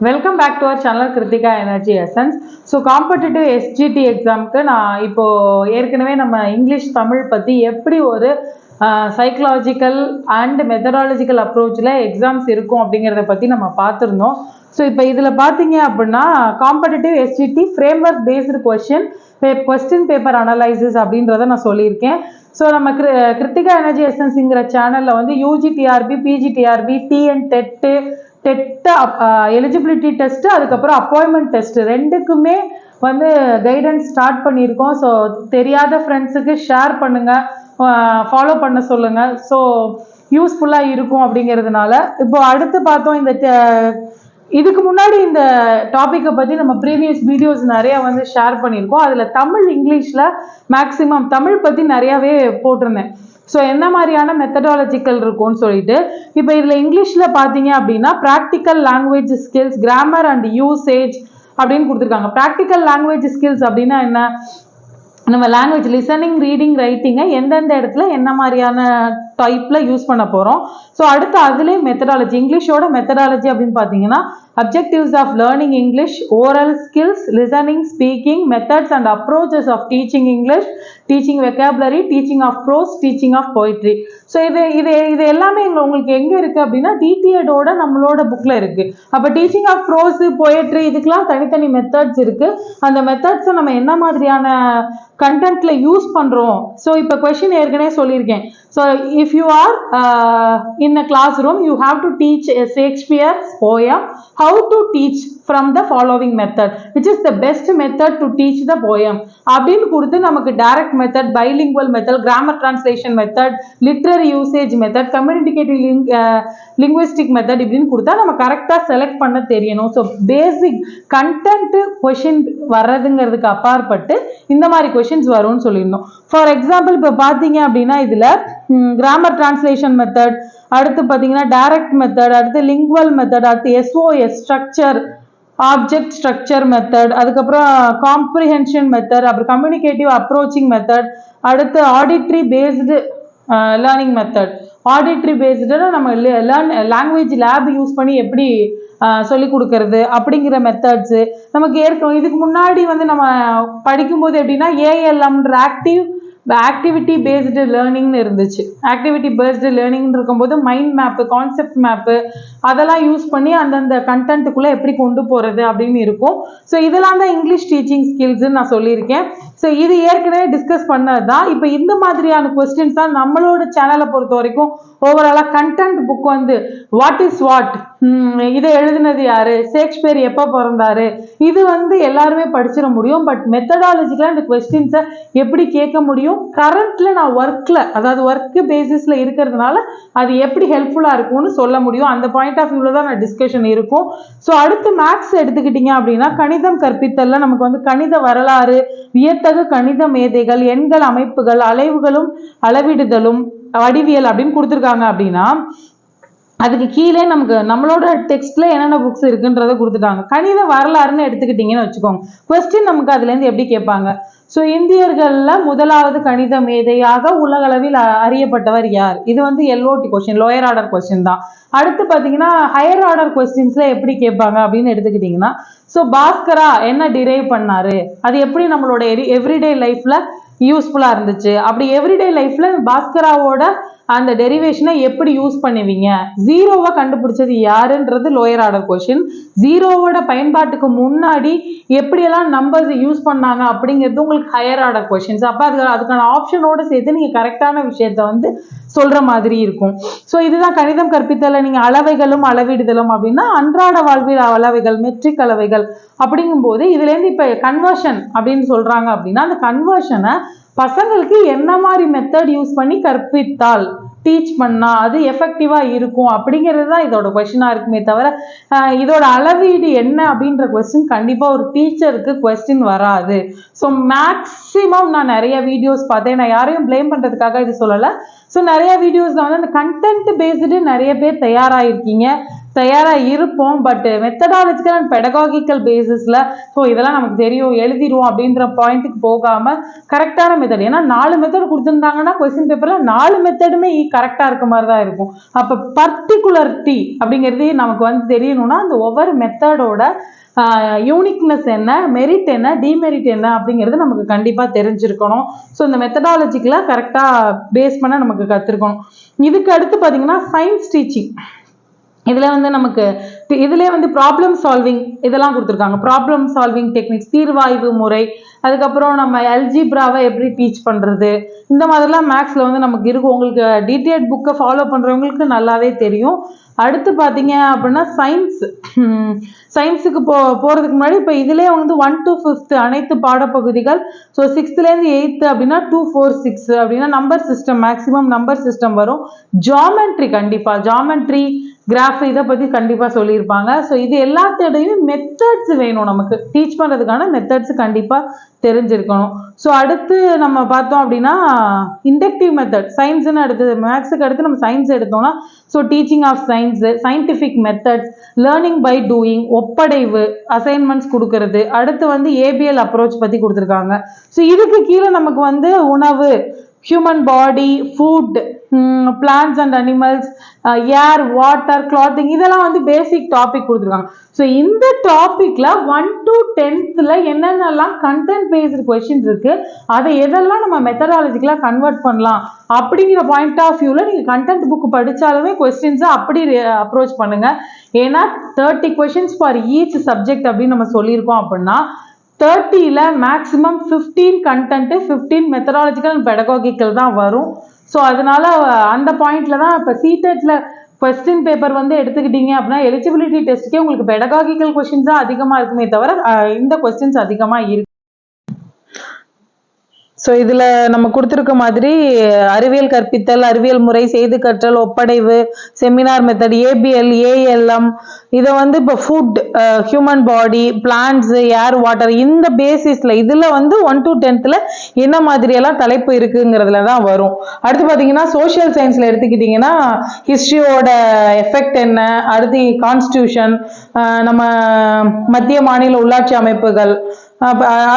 Welcome back to our channel Krithika energy essence. So competitive SGT எக்ஸாமுக்கு நான் இப்போது ஏற்கனவே நம்ம இங்கிலீஷ் தமிழ் பற்றி எப்படி ஒரு சைக்கலாஜிக்கல் அண்ட் மெத்தடாலஜிக்கல் அப்ரோச்சில் எக்ஸாம்ஸ் இருக்கும் அப்படிங்கிறத பற்றி நம்ம பார்த்துருந்தோம். ஸோ இப்போ இதில் பார்த்தீங்க அப்படின்னா competitive SGT frame work based question paper analysis அப்படின்றத நான் சொல்லியிருக்கேன். ஸோ நம்ம கிருத்திகா எனர்ஜி எசன்ஸுங்கிற சேனலில் வந்து UGTRB, PGTRB, TN TET, eligibility test, அதுக்கப்புறம் அப்பாயின்மெண்ட் டெஸ்ட் ரெண்டுக்குமே வந்து கைடன்ஸ் ஸ்டார்ட் பண்ணியிருக்கோம். ஸோ தெரியாத ஃப்ரெண்ட்ஸுக்கு ஷேர் பண்ணுங்க, ஃபாலோ பண்ண சொல்லுங்க. ஸோ யூஸ்ஃபுல்லாக இருக்கும் அப்படிங்கிறதுனால இப்போ அடுத்து பார்த்தோம். இதுக்கு முன்னாடி இந்த டாப்பிக்கை பற்றி நம்ம ப்ரீவியஸ் வீடியோஸ் நிறையா வந்து ஷேர் பண்ணியிருக்கோம். அதில் தமிழ் இங்கிலீஷில் மேக்ஸிமம் தமிழ் பற்றி நிறையாவே போட்டிருந்தேன். ஸோ என்ன மாதிரியான மெத்தடாலஜிக்கல் இருக்கும்னு சொல்லிட்டு இப்போ இதில் இங்கிலீஷில் பார்த்தீங்க அப்படின்னா practical language skills, grammar and usage அப்படின்னு கொடுத்துருக்காங்க. ப்ராக்டிக்கல் லாங்குவேஜ் ஸ்கில்ஸ் அப்படின்னா என்ன? நம்ம லாங்குவேஜ் லிசனிங், ரீடிங், ரைட்டிங்கை எந்தெந்த இடத்துல என்ன மாதிரியான டைப்பில் யூஸ் பண்ண போகிறோம். ஸோ அடுத்து அதுலேயே மெத்தடாலஜி, இங்கிலீஷோட மெத்தடாலஜி அப்படின்னு பார்த்தீங்கன்னா objectives of learning English, oral skills, listening, speaking, methods and approaches of teaching English, teaching vocabulary, teaching of prose, teaching of poetry. So இது எல்லாமே உங்களுக்கு எங்கே இருக்குது அப்படின்னா டிடிஎடோட நம்மளோட புக்கில் இருக்குது. அப்போ டீச்சிங் ஆஃப் ப்ரோஸ், போயட்ரி இதுக்கெலாம் தனித்தனி மெத்தட்ஸ் இருக்குது. அந்த மெத்தட்ஸை நம்ம என்ன மாதிரியான கண்டென்ட்ல யூஸ் பண்ணுறோம். ஸோ இப்போ கொஷின் ஏற்கனவே சொல்லியிருக்கேன். So if you are in a classroom, you have to teach a Shakespeare's poem. How to teach from the following method, which is the best method to teach the poem அப்படின்னு கொடுத்து நமக்கு direct method, bilingual method, grammar translation method, literary usage method, communicative linguistic method இப்படின்னு கொடுத்தா நம்ம கரெக்டாக select பண்ண தெரியணும். So basic content question வர்றதுங்கிறதுக்கு அப்பாற்பட்டு இந்த மாதிரி கொஷின்ஸ் வரும்னு சொல்லியிருந்தோம். ஃபார் எக்ஸாம்பிள் இப்போ பார்த்தீங்க அப்படின்னா இதில் கிராமர் டிரான்ஸ்லேஷன் மெத்தட், அடுத்து பார்த்தீங்கன்னா டைரக்ட் மெத்தட், அடுத்து லிங்குவல் மெத்தட், அடுத்து SOS structure, object structure method, அதுக்கப்புறம் காம்ப்ரிஹென்ஷன் மெத்தட், அப்புறம் கம்யூனிகேட்டிவ் அப்ரோச்சிங் மெத்தட், அடுத்து auditory based learning method. Auditory பேஸ்டுனா நம்ம லாங்குவேஜ் லேப் யூஸ் பண்ணி எப்படி சொல்லி கொடுக்கறது அப்படிங்கிற மெத்தட்ஸு நமக்கு ஏற்கனவே இதுக்கு முன்னாடி வந்து நம்ம படிக்கும்போது எப்படின்னா ஏஎல்எம்ன்ற ஆக்டிவிட்டி பேஸ்டு லேர்னிங்னு இருந்துச்சு. ஆக்டிவிட்டி பேஸ்டு லேர்னிங் இருக்கும்போது மைண்ட் மேப்பு, கான்செப்ட் மேப்பு அதெல்லாம் யூஸ் பண்ணி அந்தந்த கண்டென்ட்டுக்குள்ளே எப்படி கொண்டு போகிறது அப்படின்னு இருக்கும். ஸோ இதெல்லாம் தான் இங்கிலீஷ் டீச்சிங் ஸ்கில்ஸ்ன்னு நான் சொல்லியிருக்கேன். ஸோ இது ஏற்கனவே டிஸ்கஸ் பண்ணது தான். இப்போ இந்த மாதிரியான கொஸ்டின்ஸ் தான் நம்மளோட சேனலை பொறுத்த வரைக்கும் ஓவராலாக கண்டென்ட் புக் வந்து வாட் இஸ் வாட், இதை எழுதினது யாரு, ஷேக்ஸ்பியர் எப்போ பிறந்தாரு, இது வந்து எல்லாருமே படிச்சிட முடியும். பட் மெத்தடாலஜிக்கலாக இந்த கொஸ்டின்ஸை எப்படி கேட்க முடியும், கரண்ட்ல நான் ஒர்க்கில், அதாவது ஒர்க் பேசிஸில் இருக்கிறதுனால அது எப்படி ஹெல்ப்ஃபுல்லாக இருக்கும்னு சொல்ல முடியும். அந்த பாயிண்ட் ஆஃப் வியூவில் தான் நான் டிஸ்கஷன் இருக்கும். ஸோ அடுத்து மேக்ஸ் எடுத்துக்கிட்டீங்க அப்படின்னா கணிதம் கற்பித்தல்ல நமக்கு வந்து கணித வரலாறு, வியத்தகு கணித மேதைகள், எண்கள் அமைப்புகள், அலைவுகளும் அளவிடுதலும், வடிவியல் அப்படின்னு கொடுத்துருக்காங்க. அப்படின்னா அதுக்கு கீழே நமக்கு நம்மளோட டெக்ஸ்ட்ல என்னென்ன புக்ஸ் இருக்குன்றதை கொடுத்துட்டாங்க. கணித வரலாறுன்னு எடுத்துக்கிட்டீங்கன்னு வச்சுக்கோங்க. கொஸ்டின் நமக்கு அதுலேருந்து எப்படி கேட்பாங்க? ஸோ இந்தியர்களில் முதலாவது கணித மேதையாக உலகளவில் அறியப்பட்டவர் யார்? இது வந்து LOT question, lower order question தான். அடுத்து பார்த்தீங்கன்னா ஹையர் ஆர்டர் கொஸ்டின்ஸ்ல எப்படி கேட்பாங்க அப்படின்னு எடுத்துக்கிட்டிங்கன்னா ஸோ பாஸ்கரா என்ன டிரைவ் பண்ணாரு, அது எப்படி நம்மளோட எவ்ரிடே லைஃப்ல யூஸ்ஃபுல்லாக இருந்துச்சு, அப்படி எவ்ரிடே லைஃப்ல பாஸ்கராவோட அந்த டெரிவேஷனை எப்படி யூஸ் பண்ணுவீங்க, ஜீரோவை கண்டுபிடிச்சது யாருன்றது லோயர் ஆர்டர் கொஸ்டின், ஜீரோவோட பயன்பாட்டுக்கு முன்னாடி எப்படியெல்லாம் நம்பர்ஸ் யூஸ் பண்ணாங்க அப்படிங்கிறது உங்களுக்கு ஹையர் ஆர்டர் கொஸ்டின்ஸ். அப்போ அதுக்கான ஆப்ஷனோட சேர்த்து நீங்கள் கரெக்டான விஷயத்த வந்து சொல்ற மாதிரி இருக்கும். ஸோ இதுதான் கணிதம் கற்பித்தல. நீங்கள் அளவைகளும் அளவிடுதலும் அப்படின்னா அன்றாட வாழ்வில் அளவைகள், மெட்ரிக் அளவைகள் அப்படிங்கும்போது இதுலேருந்து இப்போ கன்வர்ஷன் அப்படின்னு சொல்றாங்க அப்படின்னா அந்த கன்வர்ஷனை பசங்களுக்கு என்ன மாதிரி மெத்தட் யூஸ் பண்ணி கற்பித்தால், டீச் பண்ணா அது எஃபெக்டிவா இருக்கும் அப்படிங்கிறது தான் இதோட கொஸ்டினா இருக்குமே தவிர இதோட அளவீடு என்ன அப்படின்ற கொஸ்டின் கண்டிப்பா ஒரு டீச்சருக்கு கொஸ்டின் வராது. ஸோ மேக்சிமம் நான் நிறைய வீடியோஸ் பார்த்தேன். நான் யாரையும் பிளேம் பண்றதுக்காக இது சொல்லலை. ஸோ நிறைய வீடியோஸ்ல வந்து அந்த கண்டென்ட் பேஸ்டு நிறைய பேர் தயாராகிருக்கீங்க. தயாராக இருப்போம். பட் மெத்தடாலஜிக்கல் அண்ட் பெடகாகிக்கல் பேசிஸில் ஸோ இதெல்லாம் நமக்கு தெரியும் எழுதிடுவோம் அப்படின்ற பாயிண்ட்டுக்கு போகாமல் கரெக்டான மெத்தட், ஏன்னா 4 மெத்தட் கொடுத்துருந்தாங்கன்னா கொஸ்டின் பேப்பரில் 4 மெத்தடுமே கரெக்டாக இருக்க மாதிரி தான் இருக்கும். அப்போ பர்டிகுலரிட்டி அப்படிங்கிறது நமக்கு வந்து தெரியணும்னா அந்த ஒவ்வொரு மெத்தடோட யூனிக்னஸ் என்ன, மெரிட் என்ன, டிமெரிட் என்ன அப்படிங்கிறது நமக்கு கண்டிப்பாக தெரிஞ்சிருக்கணும். ஸோ இந்த மெத்தடாலஜிக்கெலாம் கரெக்டாக பேஸ் பண்ண நமக்கு கற்றுருக்கணும். இதுக்கு அடுத்து பார்த்தீங்கன்னா சயின்ஸ் டீச்சிங். இதில் வந்து நமக்கு இதிலே வந்து ப்ராப்ளம் சால்விங் இதெல்லாம் கொடுத்துருக்காங்க. ப்ராப்ளம் சால்விங் டெக்னிக்ஸ், தீர்வாய்வு முறை, அதுக்கப்புறம் நம்ம அல்ஜிப்ராவை எப்படி டீச் பண்ணுறது, இந்த மாதிரிலாம் மேக்ஸில் வந்து நமக்கு இருக்கும். உங்களுக்கு டீட்டெயில்ட் புக்கை ஃபாலோ பண்ணுறவங்களுக்கு நல்லாவே தெரியும். அடுத்து பார்த்தீங்க அப்படின்னா சயின்ஸுக்கு போகிறதுக்கு முன்னாடி இப்போ இதிலே வந்து 1 to 5th அனைத்து பாடப்பகுதிகள். ஸோ 6th-லேருந்து 8th அப்படின்னா 2, 4, 6 அப்படின்னா number system, maximum number system வரும். ஜாமெட்ரி, கண்டிப்பாக ஜாமெட்ரி, கிராஃப் இதை பற்றி கண்டிப்பாக சொல்லியிருப்பாங்க. ஸோ இது எல்லாத்தோடையும் மெத்தட்ஸ் வேணும், நமக்கு டீச் பண்ணுறதுக்கான மெத்தட்ஸ் கண்டிப்பாக தெரிஞ்சிருக்கணும். ஸோ அடுத்து நம்ம பார்த்தோம் அப்படின்னா இண்டக்டிவ் மெத்தட், சயின்ஸ்னு அடுத்தது மேக்ஸுக்கு அடுத்து நம்ம சயின்ஸ் எடுத்தோம்னா so teaching of science, scientific methods, learning by doing, ஒப்படைவு, அசைன்மெண்ட்ஸ் கொடுக்கறது, அடுத்து வந்து ஏபிஎல் அப்ரோச் பற்றி கொடுத்துருக்காங்க. ஸோ இதுக்கு கீழே நமக்கு வந்து உணவு, human body, food, plants and animals, air, water, clothing, இதெல்லாம் வந்து பேசிக் டாபிக் கொடுத்துருக்காங்க. ஸோ இந்த டாபிக்ல 1 to 10th என்னென்னலாம் கண்டென்ட் பேஸ்டு கொஸ்டின் இருக்கு, அதை எதெல்லாம் நம்ம மெத்தடாலஜிக்கலாக கன்வெர்ட் பண்ணலாம் அப்படிங்கிற பாயிண்ட் ஆஃப் வியூவில் நீங்கள் கண்டென்ட் புக் படித்தாலுமே கொஸ்டின்ஸை அப்படி அப்ரோச் பண்ணுங்க. ஏன்னா 30 questions ஃபார் ஈச் சப்ஜெக்ட் அப்படின்னு நம்ம சொல்லியிருக்கோம். அப்படின்னா 30ல் மேக்ஸிமம் 15 கண்டென்ட், 15 மெத்தடாலஜிக்கல் அண்ட் பெடகாகிக்கல் தான் வரும். ஸோ அதனால அந்த பாயிண்ட்ல தான் இப்போ சிடெட்ல கொஸ்டின் பேப்பர் வந்து எடுத்துக்கிட்டீங்க அப்படின்னா எலிஜிபிலிட்டி டெஸ்ட்டுக்கே உங்களுக்கு பெடகாகிக்கல் கொஸ்டின்ஸ் தான் அதிகமாக இருக்குமே தவிர இந்த கொஸ்டின்ஸ் அதிகமாக இருக்கு. ஸோ இதில் நம்ம கொடுத்துருக்க மாதிரி அறிவியல் கற்பித்தல், அறிவியல் முறை, செய்து கற்றல், ஒப்படைவு, செமினார் மெத்தட், ஏபிஎல், ஏஎல்எம், இதை வந்து இப்போ ஃபுட், ஹியூமன் பாடி, பிளான்ட்ஸு, ஏர், வாட்டர், இந்த பேசிஸில் இதில் வந்து 1 to 10th என்ன மாதிரியெல்லாம் தலைப்பு இருக்குங்கிறதுல தான் வரும். அடுத்து பார்த்தீங்கன்னா சோஷியல் சயின்ஸில் எடுத்துக்கிட்டிங்கன்னா ஹிஸ்ட்ரியோட எஃபெக்ட் என்ன, அடுத்து கான்ஸ்டியூஷன், நம்ம மத்திய மாநில உள்ளாட்சி அமைப்புகள்,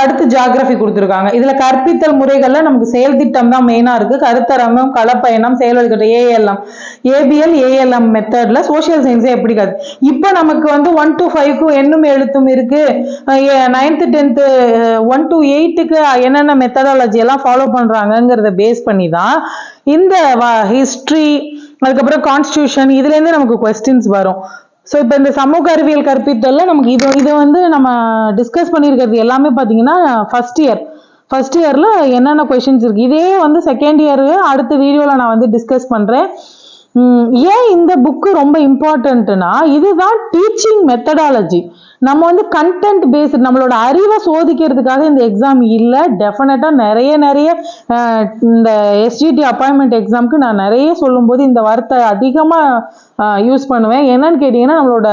அடுத்து ஜியாகிரபி கொடுத்துருக்காங்க. இதுல கற்பித்தல் முறைகள்ல நமக்கு செயல் திட்டம் தான் மெயினா இருக்கு. கருத்தரங்கம், களப்பயணம், செயல்வழிகட்டம், ஏஎல்எம், ஏபிஎல், ஏஎல்எம் மெத்தட்ல சோசியல் சயின்ஸே எப்படி காது. இப்ப நமக்கு வந்து 1 to 5க்கு எண்ணும் எழுத்தும் இருக்கு. 9th 10th 1 to 8க்கு என்னென்ன மெத்தடாலஜி எல்லாம் ஃபாலோ பண்றாங்கிறத பேஸ் பண்ணி தான் இந்த ஹிஸ்டரி, அதுக்கப்புறம் கான்ஸ்டியூஷன், இதுல இருந்து நமக்கு கொஸ்டின்ஸ் வரும். ஸோ இப்போ இந்த சமூக அறிவியல் கற்பித்தல்ல நமக்கு இது வந்து நம்ம டிஸ்கஸ் பண்ணியிருக்கிறது எல்லாமே பார்த்தீங்கன்னா ஃபர்ஸ்ட் இயரில் என்னென்ன கொஷின்ஸ் இருக்குது. இதே வந்து செகண்ட் இயர் அடுத்த வீடியோவில் நான் வந்து டிஸ்கஸ் பண்ணுறேன். ஏன் இந்த புக்கு ரொம்ப இம்பார்ட்டன்ட்னா இதுதான் டீச்சிங் மெத்தடாலஜி. நம்ம வந்து கண்டென்ட் பேஸ்டு நம்மளோட அறிவை சோதிக்கிறதுக்காக இந்த எக்ஸாம் இல்லை. டெஃபினட்டாக நிறைய இந்த எஸ்ஜிடி அப்பாயின்மெண்ட் எக்ஸாமுக்கு நான் நிறைய சொல்லும்போது இந்த வார்த்தை அதிகமாக யூஸ் பண்ணுவேன். என்னன்னு கேட்டிங்கன்னா நம்மளோட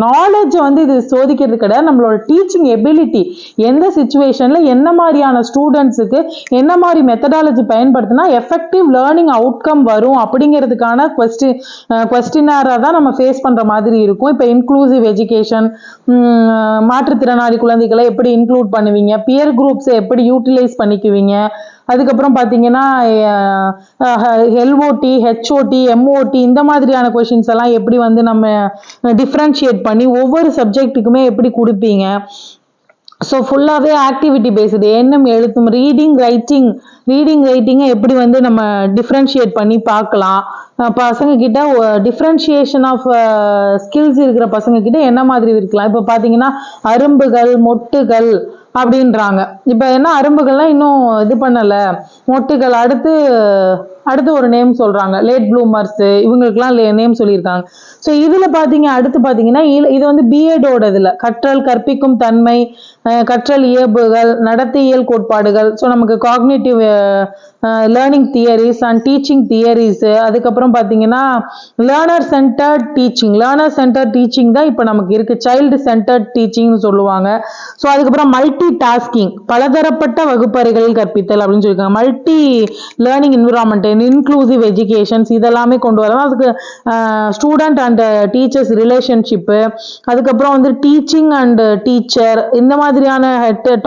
நாலேஜை வந்து இது சோதிக்கிறது கிடையாது, நம்மளோட டீச்சிங் எபிலிட்டி, எந்த சுச்சுவேஷனில் என்ன மாதிரியான ஸ்டூடெண்ட்ஸுக்கு என்ன மாதிரி மெத்தடாலஜி பயன்படுத்தினா எஃபெக்டிவ் லேர்னிங் அவுட்கம் வரும் அப்படிங்கிறதுக்கான கொஸ்டினாராக தான் நம்ம ஃபேஸ் பண்ணுற மாதிரி இருக்கும். இப்போ இன்க்ளூசிவ் எஜுகேஷன், மாற்றுத்திறனாளி குழந்தைகளை எப்படி இன்க்ளூட் பண்ணுவீங்க, பியர் குரூப்ஸை எப்படி யூட்டிலைஸ் பண்ணிக்குவீங்க, அதுக்கப்புறம் பார்த்தீங்கன்னா எல்ஓடி, ஹெச்ஓடி, எம்ஓடி, இந்த மாதிரியான கொஷின்ஸ் எல்லாம் எப்படி வந்து நம்ம டிஃப்ரென்ஷியேட் பண்ணி ஒவ்வொரு சப்ஜெக்ட்டுக்குமே எப்படி கொடுப்பீங்க. ஸோ ஃபுல்லாகவே ஆக்டிவிட்டி பேஸ்டு, எண்ணம் எழுத்தும், ரீடிங் ரைட்டிங்கை எப்படி வந்து நம்ம டிஃப்ரென்ஷியேட் பண்ணி பார்க்கலாம். பசங்க கிட்ட டிஃப்ரென்ஷியேஷன் ஆஃப் ஸ்கில்ஸ் இருக்கிற பசங்க கிட்ட என்ன மாதிரி இருக்கலாம். இப்போ பார்த்தீங்கன்னா அரும்புகள், மொட்டுகள் அப்படின்றாங்க. இப்போ என்ன அரும்புகள்லாம் இன்னும் இது பண்ணலை, மொட்டுகள் அடுத்து ஒரு நேம் சொல்றாங்க, லேட் ப்ளூமர்ஸ், இவங்களுக்குலாம் நேம் சொல்லியிருக்காங்க. ஸோ இதுல அடுத்து பார்த்தீங்கன்னா இது வந்து பிஎடோட இதுல கற்றல், கற்பிக்கும் தன்மை, கற்றல் இயல்புகள், நடத்தையியல் கோட்பாடுகள், ஸோ நமக்கு cognitive learning theories and teaching theories, அதுக்கப்புறம் பார்த்தீங்கன்னா லேர்னர் சென்டர்ட் டீச்சிங் தான் இப்போ நமக்கு இருக்கு. சைல்டு சென்டர்ட் டீச்சிங்னு சொல்லுவாங்க. ஸோ அதுக்கப்புறம் மல்டி டாஸ்கிங், பலதரப்பட்ட வகுப்பறைகள் கற்பித்தல் அப்படின்னு சொல்லியிருக்காங்க. Multi learning environment, inclusive educations, இதெல்லாமே கொண்டு வரலாம். அதுக்கு ஸ்டூடெண்ட் அண்ட் டீச்சர்ஸ் ரிலேஷன்ஷிப்பு, அதுக்கப்புறம் வந்து டீச்சிங் அண்ட் டீச்சர், இந்த மாதிரியான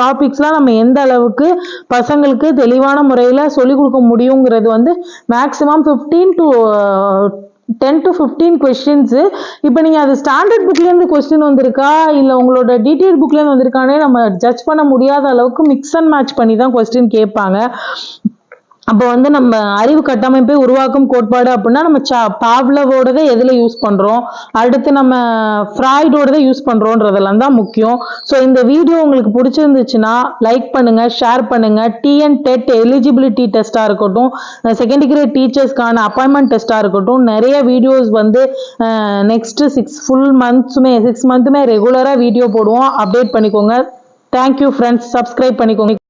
டாபிக்ஸ்லாம் நம்ம எந்த அளவுக்கு பசங்களுக்கு தெளிவான முறையில் சொல்லிக் கொடுக்க முடியுங்கிறது வந்து மேக்ஸிமம் 10 to 15 கொஸ்டின்ஸு. இப்போ நீங்கள் அது ஸ்டாண்டர்ட் புக்லேருந்து கொஸ்டின் வந்திருக்கா இல்லை உங்களோட டீட்டெயில் புக்லேருந்து வந்திருக்கானே நம்ம ஜட்ஜ் பண்ண முடியாத அளவுக்கு மிக்ஸ் அண்ட் மேட்ச் பண்ணி தான் கொஸ்டின் கேட்பாங்க. அப்போ வந்து நம்ம அறிவு கட்டமைப்பை உருவாக்கும் கோட்பாடு அப்படின்னா நம்ம பாவ்லவோடதை எதில் யூஸ் பண்ணுறோம், அடுத்து நம்ம ஃப்ராய்டோடதை யூஸ் பண்ணுறோன்றதெல்லாம் தான் முக்கியம். ஸோ இந்த வீடியோ உங்களுக்கு பிடிச்சிருந்துச்சுன்னா லைக் பண்ணுங்கள், ஷேர் பண்ணுங்கள். டிஎன் டெட் எலிஜிபிலிட்டி டெஸ்ட்டாக இருக்கட்டும், செகண்ட் கிரேட் டீச்சர்ஸ்க்கான அப்பாயின்மெண்ட் டெஸ்ட்டாக இருக்கட்டும், நிறைய வீடியோஸ் வந்து நெக்ஸ்ட் 6 மந்த்துமே ரெகுலராக வீடியோ போடுவோம். அப்டேட் பண்ணிக்கோங்க. தேங்க்யூ ஃப்ரெண்ட்ஸ், சப்ஸ்கிரைப் பண்ணிக்கோங்க.